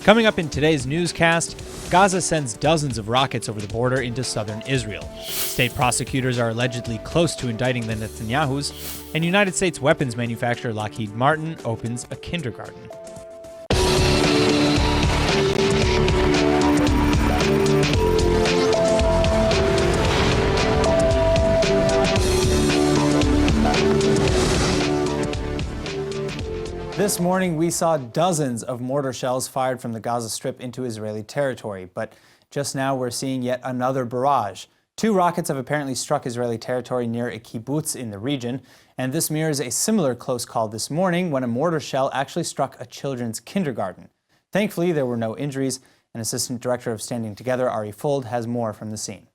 Coming up in today's newscast, Gaza sends dozens of rockets over the border into southern Israel. State prosecutors are allegedly close to indicting the Netanyahus, and United States weapons manufacturer Lockheed Martin opens a kindergarten. This morning, we saw dozens of mortar shells fired from the Gaza Strip into Israeli territory, but just now we're seeing yet another barrage. 2 rockets have apparently struck Israeli territory near a kibbutz in the region, and this mirrors a similar close call this morning when a mortar shell actually struck a children's kindergarten. Thankfully, there were no injuries, and Assistant Director of Standing Together, Ari Fold, has more from the scene.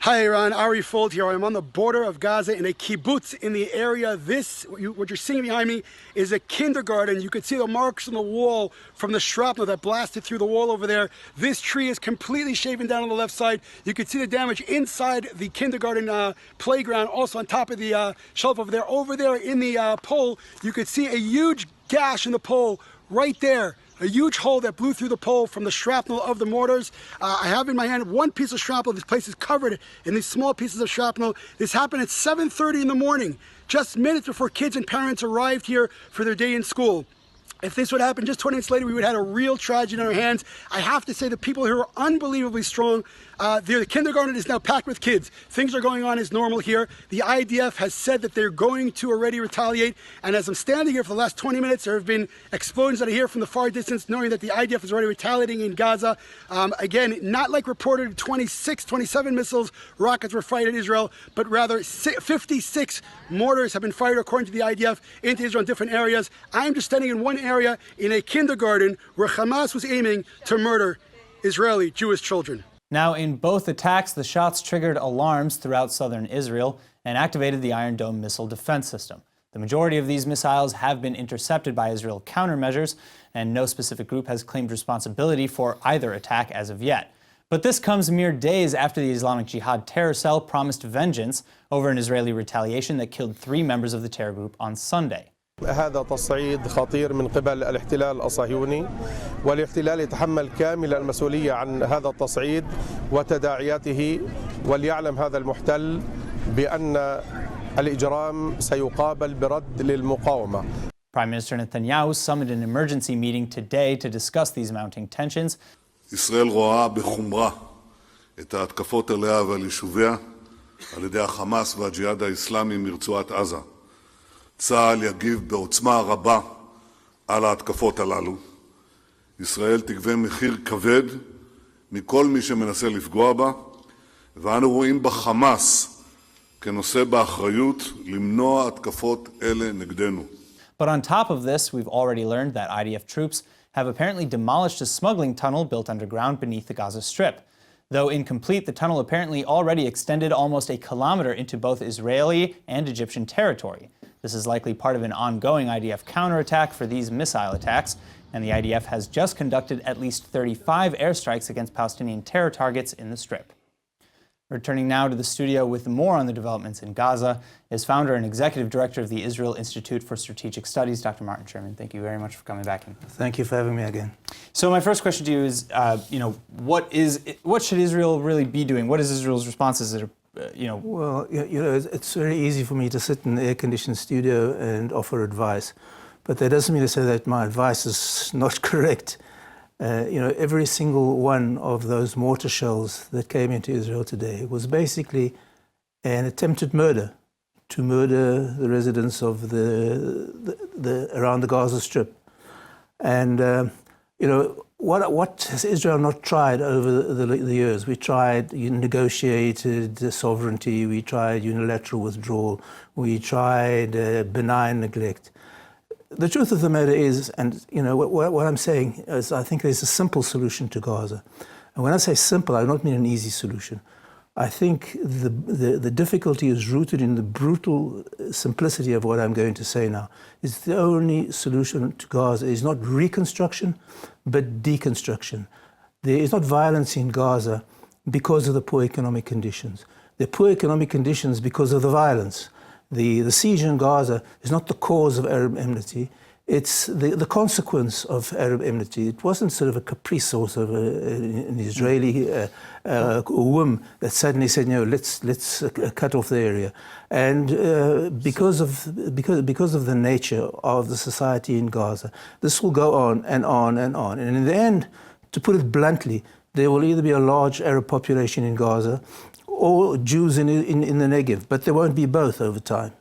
Hi, Iran. Ari Fold here. I'm on the border of Gaza in a kibbutz in the area. What you're seeing behind me is a kindergarten. You can see the marks on the wall from the shrapnel that blasted through the wall over there. This tree is completely shaven down on the left side. You can see the damage inside the kindergarten playground, also on top of the shelf over there. Over there in the pole, you can see a huge gash in the pole right there. A huge hole that blew through the pole from the shrapnel of the mortars. I have in my hand one piece of shrapnel. This place is covered in these small pieces of shrapnel. This happened at 7:30 in the morning, just minutes before kids and parents arrived here for their day in school. If this would happen just 20 minutes later, we would have had a real tragedy in our hands. I have to say the people here are unbelievably strong. The kindergarten is now packed with kids. Things are going on as normal here. The IDF has said that they're going to already retaliate. And as I'm standing here for the last 20 minutes, there have been explosions that I hear from the far distance, knowing that the IDF is already retaliating in Gaza. Again, not like reported 27 missiles, rockets were fired at Israel, but rather 56 mortars have been fired, according to the IDF, into Israel in different areas. I'm just standing in one area in a kindergarten where Hamas was aiming to murder Israeli Jewish children. Now, in both attacks, the shots triggered alarms throughout southern Israel and activated the Iron Dome missile defense system. The majority of these missiles have been intercepted by Israel countermeasures, and no specific group has claimed responsibility for either attack as of yet. But this comes mere days after the Islamic Jihad terror cell promised vengeance over an Israeli retaliation that killed 3 members of the terror group on Sunday. هذا تصعيد خطير من قبل الاحتلال الصهيوني، والاحتلال يتحمل كامل المسؤولية عن هذا التصعيد وتداعياته، وليعلم هذا المحتل بأن الإجرام سيقابل برد للمقاومة. Prime Minister Netanyahu summoned an emergency meeting today to discuss these mounting tensions. ישראל רואה בחומרה את ההתקפות עליה ועל יישוביה על ידי החמאס והג'יהאד האסלאמי מרצועת עזה. צה"ל יגיב בעוצמה רבה על ההתקפות הללו. ישראל תגבה מחיר כבד מכל מי שמנסה לפגוע בה, ואנו רואים בחמאס כנושא באחריות למנוע התקפות אלה נגדנו. But on top of this, we've already learned that IDF troops have apparently demolished a smuggling tunnel built underground beneath the Gaza Strip. Though incomplete, the tunnel apparently already extended almost a kilometer into both Israeli and Egyptian territory. This is likely part of an ongoing IDF counterattack for these missile attacks, and the IDF has just conducted at least 35 airstrikes against Palestinian terror targets in the Strip. Returning now to the studio with more on the developments in Gaza is founder and executive director of the Israel Institute for Strategic Studies, Dr. Martin Sherman. Thank you very much for coming back in. Thank you for having me again. So my first question to you is, what should Israel really be doing? What is Israel's responses that are, Well, it's very easy for me to sit in an air-conditioned studio and offer advice, but that doesn't mean to say that my advice is not correct. Every single one of those mortar shells that came into Israel today was basically an attempted murder, to murder the residents of the around the Gaza Strip. And what has Israel not tried over the years? We tried negotiated sovereignty, we tried unilateral withdrawal, we tried benign neglect. The truth of the matter is, and what I'm saying is, I think there's a simple solution to Gaza. And when I say simple, I don't mean an easy solution. I think the difficulty is rooted in the brutal simplicity of what I'm going to say now. It's the only solution to Gaza is not reconstruction, but deconstruction. There is not violence in Gaza because of the poor economic conditions. There are poor economic conditions because of the violence. The siege in Gaza is not the cause of Arab enmity. it's the consequence of Arab enmity. It wasn't sort of a caprice or sort of an Israeli whim that suddenly said, no, let's cut off the area. And because of the nature of the society in Gaza, this will go on and on and on. And in the end, to put it bluntly, there will either be a large Arab population in Gaza or Jews in the Negev, but there won't be both over time.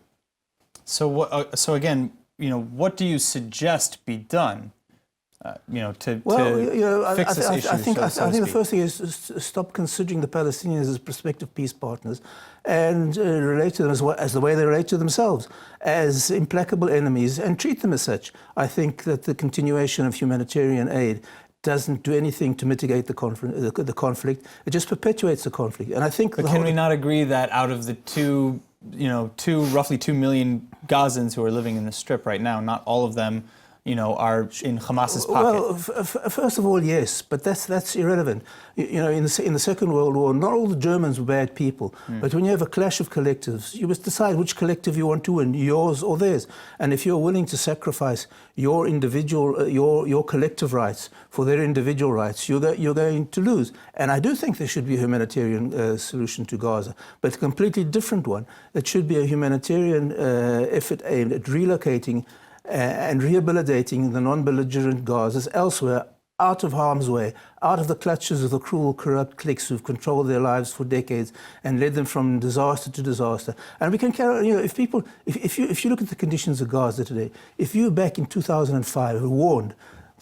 So, so again, what do you suggest be done, to fix this issue? I think the first thing is to stop considering the Palestinians as prospective peace partners and relate to them as the way they relate to themselves, as implacable enemies, and treat them as such. I think that the continuation of humanitarian aid doesn't do anything to mitigate the conflict. It just perpetuates the conflict. And I think. But can we not agree that out of the roughly 2 million Gazans who are living in the Strip right now, not all of them, are in Hamas's pocket? Well, first of all, yes, but that's irrelevant. In the Second World War, not all the Germans were bad people, but when you have a clash of collectives, you must decide which collective you want to win, yours or theirs. And if you're willing to sacrifice your individual, your collective rights for their individual rights, you're going to lose. And I do think there should be a humanitarian solution to Gaza, but a completely different one. It should be a humanitarian effort aimed at relocating and rehabilitating the non-belligerent Gazas elsewhere, out of harm's way, out of the clutches of the cruel, corrupt cliques who've controlled their lives for decades and led them from disaster to disaster. And we can carry on, if you look at the conditions of Gaza today, if you back in 2005 warned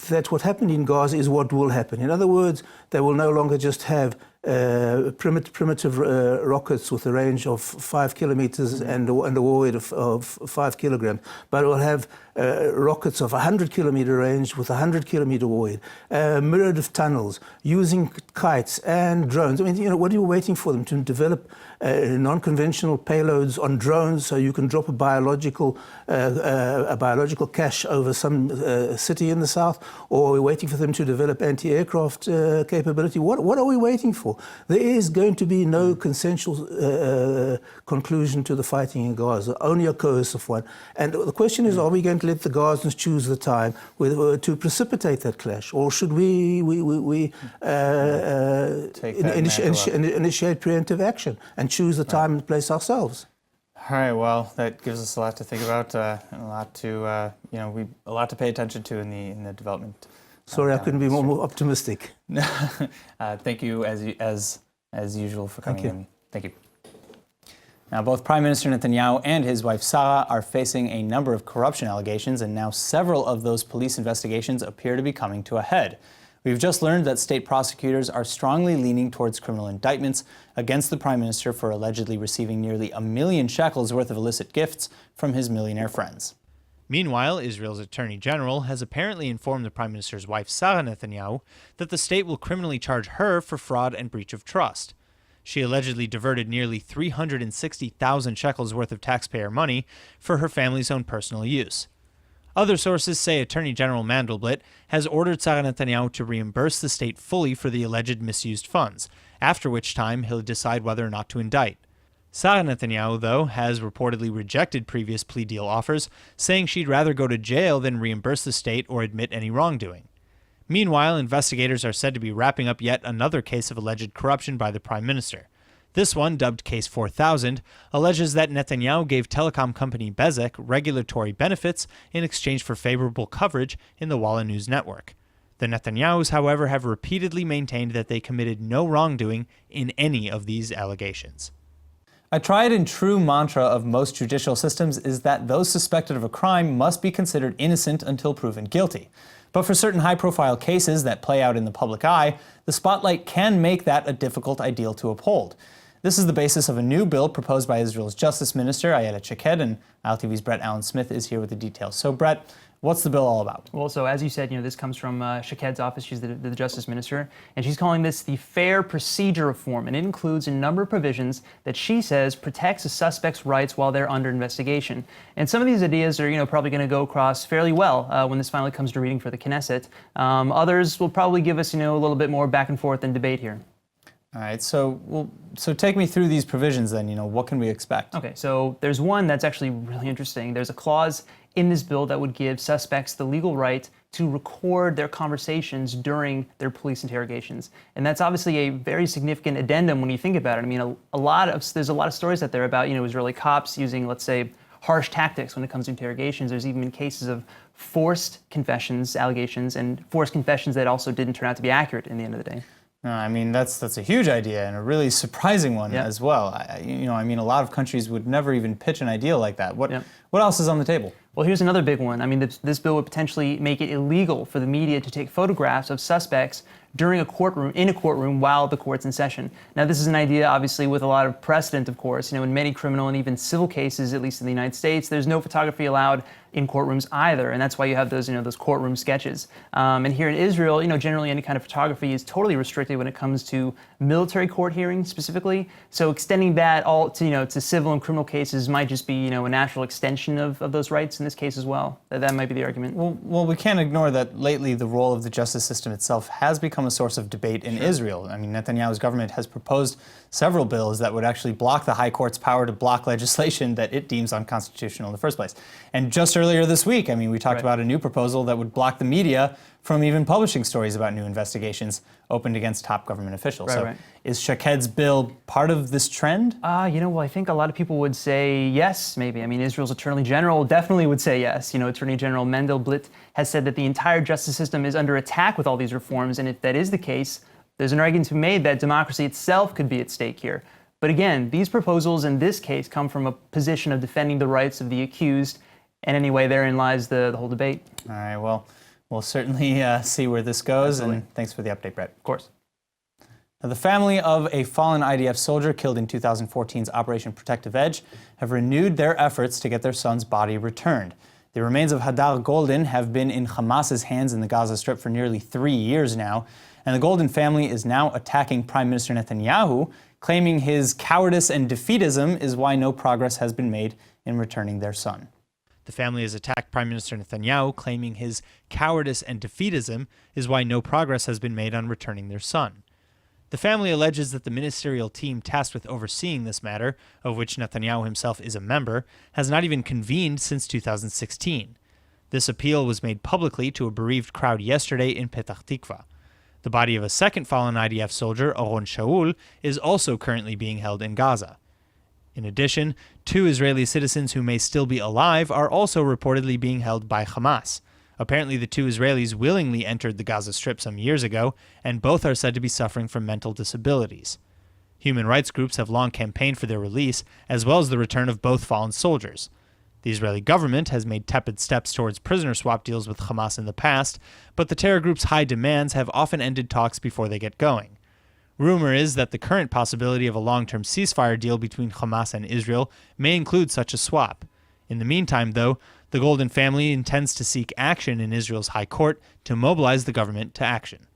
that what happened in Gaza is what will happen. In other words, they will no longer just have primitive rockets with a range of 5 kilometers and a war weight of 5 kilograms, but it will have rockets of 100-kilometer range with 100-kilometer war weight, myriad of tunnels, using kites and drones. I mean, what are you waiting for them to develop non-conventional payloads on drones so you can drop a biological cache over some city in the south, or are we waiting for them to develop anti-aircraft capability? What are we waiting for? There is going to be no consensual conclusion to the fighting in Gaza, only a coercive one. And the question is, are we going to let the Gazans choose the time to precipitate that clash, or should we initiate preemptive action and choose the time and place ourselves? All right. Well, that gives us a lot to think about, and a lot to pay attention to in the development. Sorry, I couldn't be more optimistic. Thank you, as usual, for coming in. Thank you. Now, both Prime Minister Netanyahu and his wife Sarah are facing a number of corruption allegations, and now several of those police investigations appear to be coming to a head. We've just learned that state prosecutors are strongly leaning towards criminal indictments against the Prime Minister for allegedly receiving nearly 1 million shekels worth of illicit gifts from his millionaire friends. Meanwhile, Israel's Attorney General has apparently informed the Prime Minister's wife, Sarah Netanyahu, that the state will criminally charge her for fraud and breach of trust. She allegedly diverted nearly 360,000 shekels worth of taxpayer money for her family's own personal use. Other sources say Attorney General Mandelblit has ordered Sarah Netanyahu to reimburse the state fully for the alleged misused funds, after which time he'll decide whether or not to indict. Sarah Netanyahu, though, has reportedly rejected previous plea deal offers, saying she'd rather go to jail than reimburse the state or admit any wrongdoing. Meanwhile, investigators are said to be wrapping up yet another case of alleged corruption by the Prime Minister. This one, dubbed Case 4000, alleges that Netanyahu gave telecom company Bezek regulatory benefits in exchange for favorable coverage in the Walla News network. The Netanyahus, however, have repeatedly maintained that they committed no wrongdoing in any of these allegations. A tried and true mantra of most judicial systems is that those suspected of a crime must be considered innocent until proven guilty. But for certain high-profile cases that play out in the public eye, the spotlight can make that a difficult ideal to uphold. This is the basis of a new bill proposed by Israel's Justice Minister, Ayelet Shaked, and ILTV's Brett Allen Smith is here with the details. So, Brett, what's the bill all about? Well, so as you said, this comes from Shaked's office. She's the Justice Minister, and she's calling this the Fair Procedure Reform, and it includes a number of provisions that she says protects a suspect's rights while they're under investigation. And some of these ideas are, probably going to go across fairly well when this finally comes to reading for the Knesset. Others will probably give us, a little bit more back and forth and debate here. All right, so take me through these provisions then. What can we expect? Okay, so there's one that's actually really interesting. There's a clause in this bill that would give suspects the legal right to record their conversations during their police interrogations. And that's obviously a very significant addendum when you think about it. I mean, there's a lot of stories out there about, Israeli cops using, let's say, harsh tactics when it comes to interrogations. There's even been cases of forced confessions, allegations, and forced confessions that also didn't turn out to be accurate in the end of the day. No, I mean, that's a huge idea and a really surprising one as well. I mean, a lot of countries would never even pitch an idea like that. What else is on the table? Well, here's another big one. I mean, this bill would potentially make it illegal for the media to take photographs of suspects in a courtroom while the court's in session. Now, this is an idea, obviously, with a lot of precedent, of course. In many criminal and even civil cases, at least in the United States, there's no photography allowed in courtrooms either, and that's why you have those, those courtroom sketches. And here in Israel, generally any kind of photography is totally restricted when it comes to military court hearings specifically. So extending that all to, to civil and criminal cases might just be, a natural extension of those rights in this case as well. That might be the argument. Well, we can't ignore that lately the role of the justice system itself has become a source of debate in Israel. I mean, Netanyahu's government has proposed several bills that would actually block the High Court's power to block legislation that it deems unconstitutional in the first place. And just earlier this week, I mean, we talked about a new proposal that would block the media from even publishing stories about new investigations opened against top government officials. Is Shaked's bill part of this trend? Well, I think a lot of people would say yes, maybe. I mean, Israel's Attorney General definitely would say yes. Attorney General Mendelblit has said that the entire justice system is under attack with all these reforms, and if that is the case, there's an argument to be made that democracy itself could be at stake here. But again, these proposals in this case come from a position of defending the rights of the accused, and anyway, therein lies the whole debate. All right, well, we'll certainly see where this goes, Absolutely. And thanks for the update, Brett. Of course. Now, the family of a fallen IDF soldier killed in 2014's Operation Protective Edge have renewed their efforts to get their son's body returned. The remains of Hadar Golden have been in Hamas's hands in the Gaza Strip for nearly 3 years now, and the Golden family is now attacking Prime Minister Netanyahu, claiming his cowardice and defeatism is why no progress has been made in returning their son. The family has attacked Prime Minister Netanyahu, claiming his cowardice and defeatism is why no progress has been made on returning their son. The family alleges that the ministerial team tasked with overseeing this matter, of which Netanyahu himself is a member, has not even convened since 2016. This appeal was made publicly to a bereaved crowd yesterday in Petah Tikva. The body of a second fallen IDF soldier, Oron Shaul, is also currently being held in Gaza. In addition, 2 Israeli citizens who may still be alive are also reportedly being held by Hamas. Apparently, the 2 Israelis willingly entered the Gaza Strip some years ago, and both are said to be suffering from mental disabilities. Human rights groups have long campaigned for their release, as well as the return of both fallen soldiers. The Israeli government has made tepid steps towards prisoner swap deals with Hamas in the past, but the terror group's high demands have often ended talks before they get going. Rumor is that the current possibility of a long-term ceasefire deal between Hamas and Israel may include such a swap. In the meantime, though, the Golden family intends to seek action in Israel's High Court to mobilize the government to action.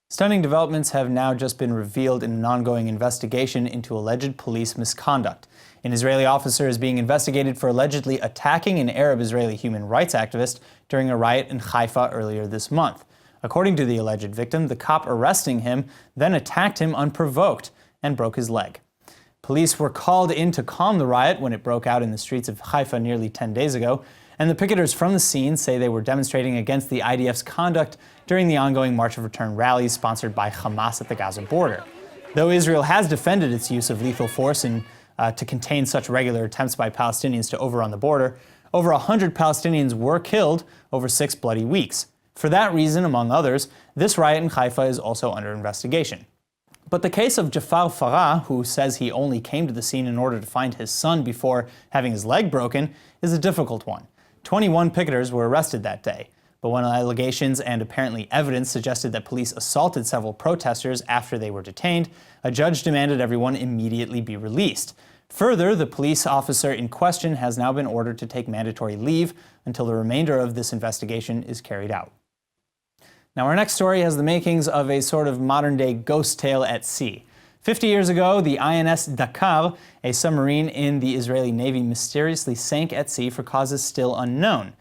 Stunning developments have now just been revealed in an ongoing investigation into alleged police misconduct. An Israeli officer is being investigated for allegedly attacking an Arab Israeli human rights activist during a riot in Haifa earlier this month. According to the alleged victim, the cop arresting him then attacked him unprovoked and broke his leg. Police were called in to calm the riot when it broke out in the streets of Haifa nearly 10 days ago, and the picketers from the scene say they were demonstrating against the IDF's conduct during the ongoing March of Return rallies sponsored by Hamas at the Gaza border. Though Israel has defended its use of lethal force to contain such regular attempts by Palestinians to overrun the border, over 100 Palestinians were killed over 6 bloody weeks. For that reason, among others, this riot in Haifa is also under investigation. But the case of Jafar Farah, who says he only came to the scene in order to find his son before having his leg broken, is a difficult one. 21 picketers were arrested that day, but when allegations and apparently evidence suggested that police assaulted several protesters after they were detained, a judge demanded everyone immediately be released. Further, the police officer in question has now been ordered to take mandatory leave until the remainder of this investigation is carried out. Now, our next story has the makings of a sort of modern-day ghost tale at sea. 50 years ago, the NS Dachau, a submarine in the Israeli Navy, mysteriously sank at sea for causes still unknown.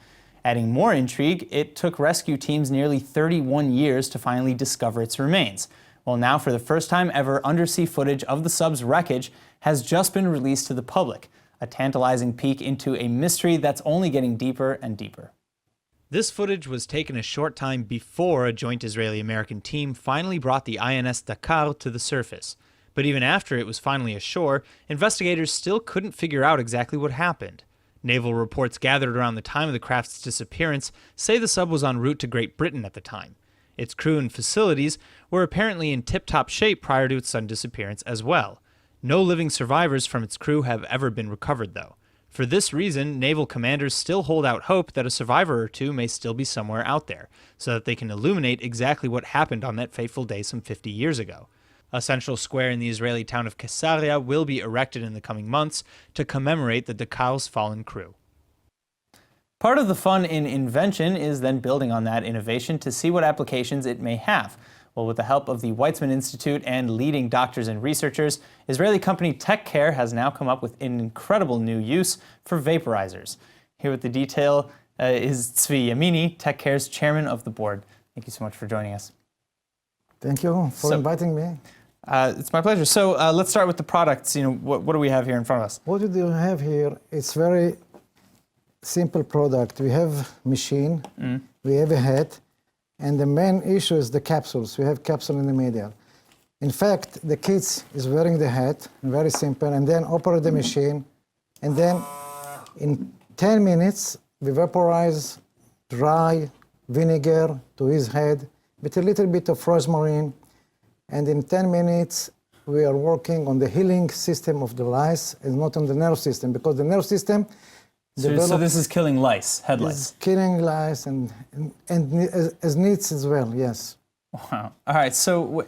Adding more intrigue, it took rescue teams nearly 31 years to finally discover its remains. Well, now, for the first time ever, undersea footage of the sub's wreckage has just been released to the public. a tantalizing peek into a mystery that's only getting deeper and deeper. This footage was taken a short time before a joint Israeli-American team finally brought the NS Dachau to the surface. But even after it was finally ashore, investigators still couldn't figure out exactly what happened. Naval reports gathered around the time of the craft's disappearance say the sub was en route to Great Britain at the time. Its crew and facilities were apparently in tip-top shape prior to its sudden disappearance as well. No living survivors from its crew have ever been recovered, though. For this reason, naval commanders still hold out hope that a survivor or two may still be somewhere out there, so that they can illuminate exactly what happened on that fateful day some 50 years ago. A central square in the Israeli town of Caesarea will be erected in the coming months to commemorate the Dachau's fallen crew. Part of the fun in invention is then building on that innovation to see what applications it may have. Well, with the help of the Weizmann Institute and leading doctors and researchers, Israeli company TechCare has now come up with an incredible new use for vaporizers. Here with the detail is Tzvi Yamini, TechCare's chairman of the board. Thank you so much for joining us. Thank you for inviting me. It's my pleasure. So let's start with the products. What do we have here in front of us? What do you have here? It's very simple product. We have machine, we have a head, and the main issue is the capsules. We have capsule in the middle. In fact, the kids is wearing the hat, very simple, and then operate the machine, and then in 10 minutes, we vaporize dry vinegar to his head with a little bit of rosemary, and in 10 minutes, we are working on the healing system of the lice and not on the nerve system, because the nerve system So this is killing lice, head lice. is killing lice and as needs as well, yes. Wow. All right. So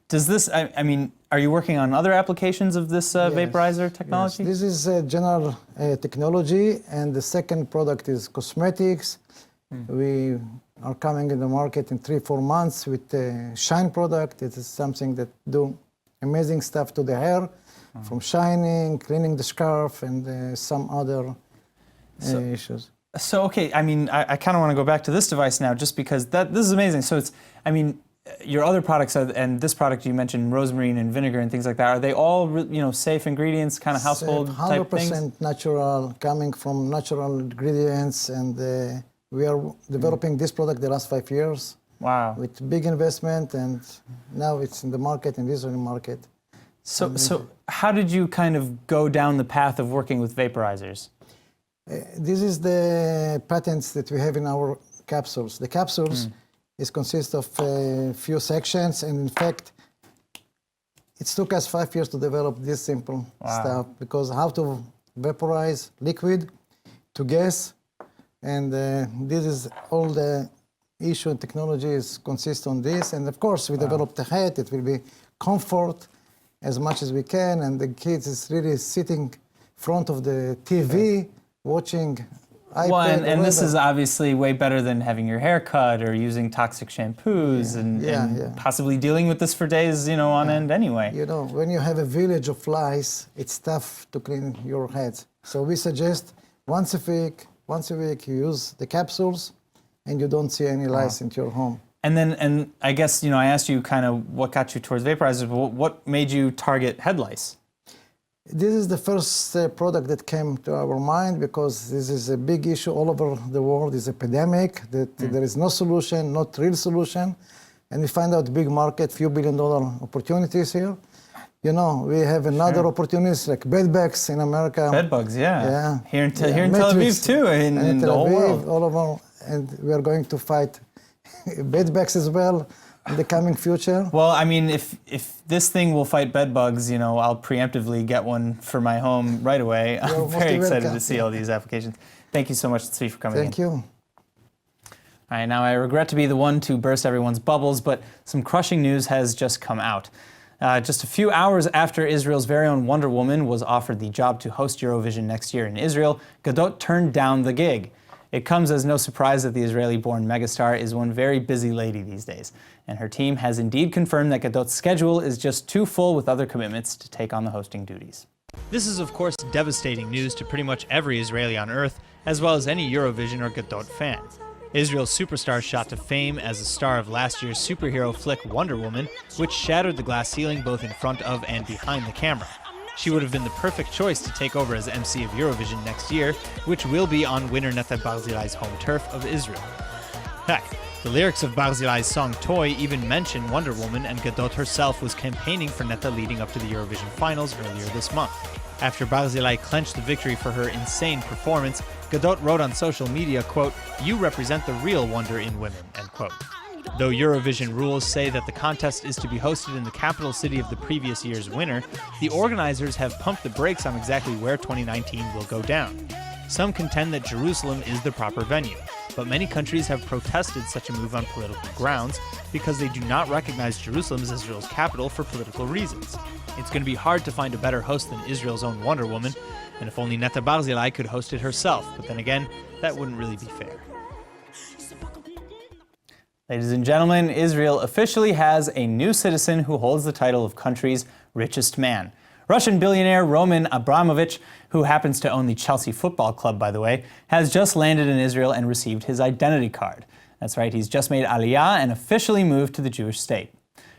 does this, I mean, are you working on other applications of this vaporizer technology? Yes. This is a general technology, and the second product is cosmetics. We are coming in the market in 3-4 months with the Shine product. It is something that do amazing stuff to the hair, from shining, cleaning the scarf, and some other issues. So, okay, I mean, I kind of want to go back to this device now, just because this is amazing. So it's, I mean, your other products and this product you mentioned, rosemary and vinegar and things like that, are they all, safe ingredients, kind of household type things? 100% natural, coming from natural ingredients, and we are developing this product the last 5 years. Wow. With big investment, and now it's in the market, in the Israeli market. So how did you kind of go down the path of working with vaporizers? This is the patents that we have in our capsules. The capsules consist of a few sections, and in fact, it took us 5 years to develop this simple stuff, because how to vaporize liquid to gas, and this is all the issue and technologies consist on this. And of course, we developed the head. It will be comfort as much as we can, and the kids is really sitting in front of the TV, watching iPad. Well, and this is obviously way better than having your hair cut or using toxic shampoos and possibly dealing with this for days, on end anyway. When you have a village of lice, it's tough to clean your heads. So we suggest once a week you use the capsules, and you don't see any lice into your home. And I guess, I asked you kind of what got you towards vaporizers, but what made you target head lice? This is the first product that came to our mind, because this is a big issue all over the world. It's a pandemic that there is no solution, not real solution. And we find out big market, few $1 billion opportunities here. We have another opportunities like bed bugs in America. Bed bugs, yeah. Here in Tel Aviv too, in the whole world. All over, and we are going to fight bed bugs as well in the coming future. Well, I mean, if this thing will fight bed bugs, I'll preemptively get one for my home right away. I'm very excited to see all these applications. Thank you so much, Tzvi, for coming in. Thank you. All right, now I regret to be the one to burst everyone's bubbles, but some crushing news has just come out. Just a few hours after Israel's very own Wonder Woman was offered the job to host Eurovision next year in Israel, Gadot turned down the gig. It comes as no surprise that the Israeli-born megastar is one very busy lady these days, and her team has indeed confirmed that Gadot's schedule is just too full with other commitments to take on the hosting duties. This is, of course, devastating news to pretty much every Israeli on Earth, as well as any Eurovision or Gadot fan. Israel's superstar shot to fame as a star of last year's superhero flick Wonder Woman, which shattered the glass ceiling both in front of and behind the camera. She would have been the perfect choice to take over as MC of Eurovision next year, which will be on winner Netta Barzilai's home turf of Israel. Heck, the lyrics of Barzilai's song Toy even mention Wonder Woman, and Gadot herself was campaigning for Netta leading up to the Eurovision finals earlier this month. After Barzilai clinched the victory for her insane performance, Gadot wrote on social media, quote, "You represent the real wonder in women," end quote. Though Eurovision rules say that the contest is to be hosted in the capital city of the previous year's winner, the organizers have pumped the brakes on exactly where 2019 will go down. Some contend that Jerusalem is the proper venue, but many countries have protested such a move on political grounds because they do not recognize Jerusalem as Israel's capital for political reasons. It's going to be hard to find a better host than Israel's own Wonder Woman, and if only Netta Barzilai could host it herself, but then again, that wouldn't really be fair. Ladies and gentlemen, Israel officially has a new citizen who holds the title of country's richest man. Russian billionaire Roman Abramovich, who happens to own the Chelsea Football Club, by the way, has just landed in Israel and received his identity card. That's right, he's just made Aliyah and officially moved to the Jewish state.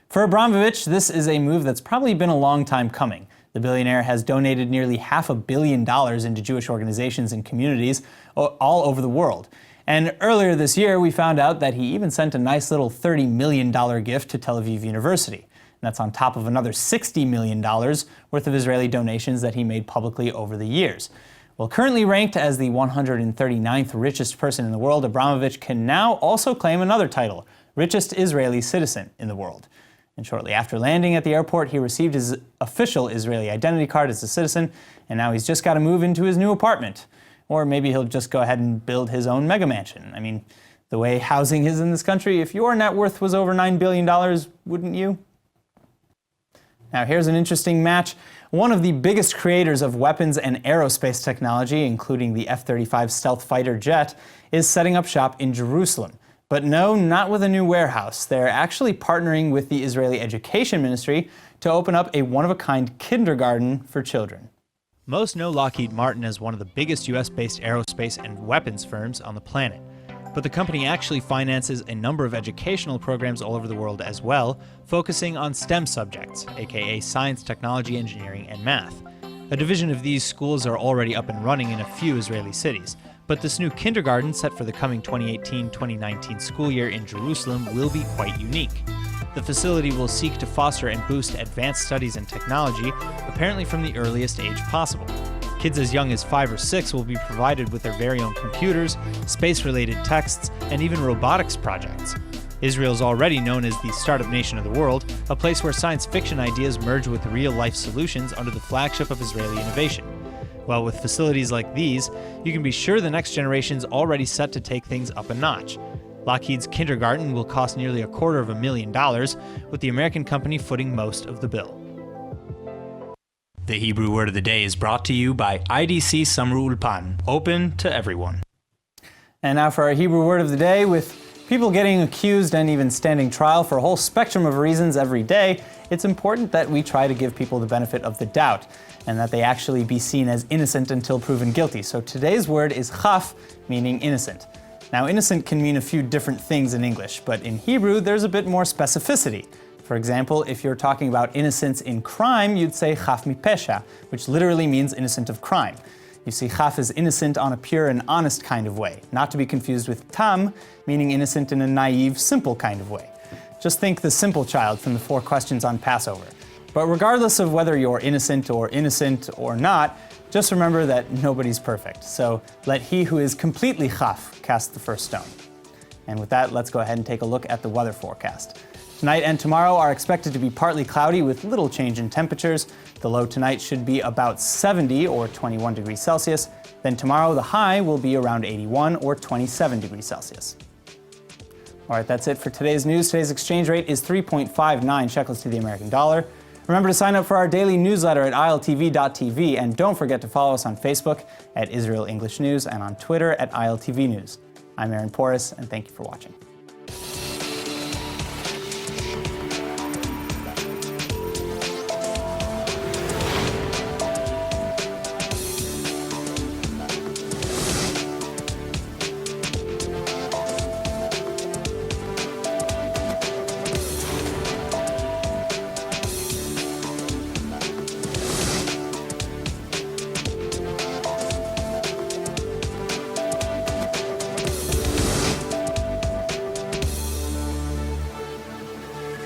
For Abramovich, this is a move that's probably been a long time coming. The billionaire has donated nearly $500 million into Jewish organizations and communities all over the world. And earlier this year, we found out that he even sent a nice little $30 million gift to Tel Aviv University. And that's on top of another $60 million worth of Israeli donations that he made publicly over the years. Well, currently ranked as the 139th richest person in the world, Abramovich can now also claim another title, richest Israeli citizen in the world. And shortly after landing at the airport, he received his official Israeli identity card as a citizen, and now he's just got to move into his new apartment. Or maybe he'll just go ahead and build his own mega mansion. I mean, the way housing is in this country, if your net worth was over $9 billion, wouldn't you? Now here's an interesting match. One of the biggest creators of weapons and aerospace technology, including the F-35 stealth fighter jet, is setting up shop in Jerusalem. But no, not with a new warehouse. They're actually partnering with the Israeli Education Ministry to open up a one-of-a-kind kindergarten for children. Most know Lockheed Martin as one of the biggest US-based aerospace and weapons firms on the planet. But the company actually finances a number of educational programs all over the world as well, focusing on STEM subjects, aka science, technology, engineering, and math. A division of these schools are already up and running in a few Israeli cities, but this new kindergarten set for the coming 2018-2019 school year in Jerusalem will be quite unique. The facility will seek to foster and boost advanced studies in technology, apparently from the earliest age possible. Kids as young as 5 or 6 will be provided with their very own computers, space-related texts, and even robotics projects. Israel is already known as the startup nation of the world, a place where science fiction ideas merge with real-life solutions under the flagship of Israeli innovation. Well, with facilities like these, you can be sure the next generation's already set to take things up a notch. Lockheed's kindergarten will cost nearly $250,000, with the American company footing most of the bill. The Hebrew word of the day is brought to you by IDC Summer Ulpan, open to everyone. And now for our Hebrew word of the day. With people getting accused and even standing trial for a whole spectrum of reasons every day, it's important that we try to give people the benefit of the doubt, and that they actually be seen as innocent until proven guilty. So today's word is chaf, meaning innocent. Now, innocent can mean a few different things in English, but in Hebrew, there's a bit more specificity. For example, if you're talking about innocence in crime, you'd say chaf mipesha, which literally means innocent of crime. You see, chaf is innocent on a pure and honest kind of way, not to be confused with tam, meaning innocent in a naive, simple kind of way. Just think the simple child from the 4 questions on Passover. But regardless of whether you're innocent or not, just remember that nobody's perfect. So let he who is completely chaf cast the first stone. And with that, let's go ahead and take a look at the weather forecast. Tonight and tomorrow are expected to be partly cloudy with little change in temperatures. The low tonight should be about 70 or 21 degrees Celsius. Then tomorrow the high will be around 81 or 27 degrees Celsius. All right, that's it for today's news. Today's exchange rate is 3.59 shekels to the American dollar. Remember to sign up for our daily newsletter at iltv.tv, and don't forget to follow us on Facebook at Israel English News and on Twitter at ILTV News. I'm Aaron Porras, and thank you for watching.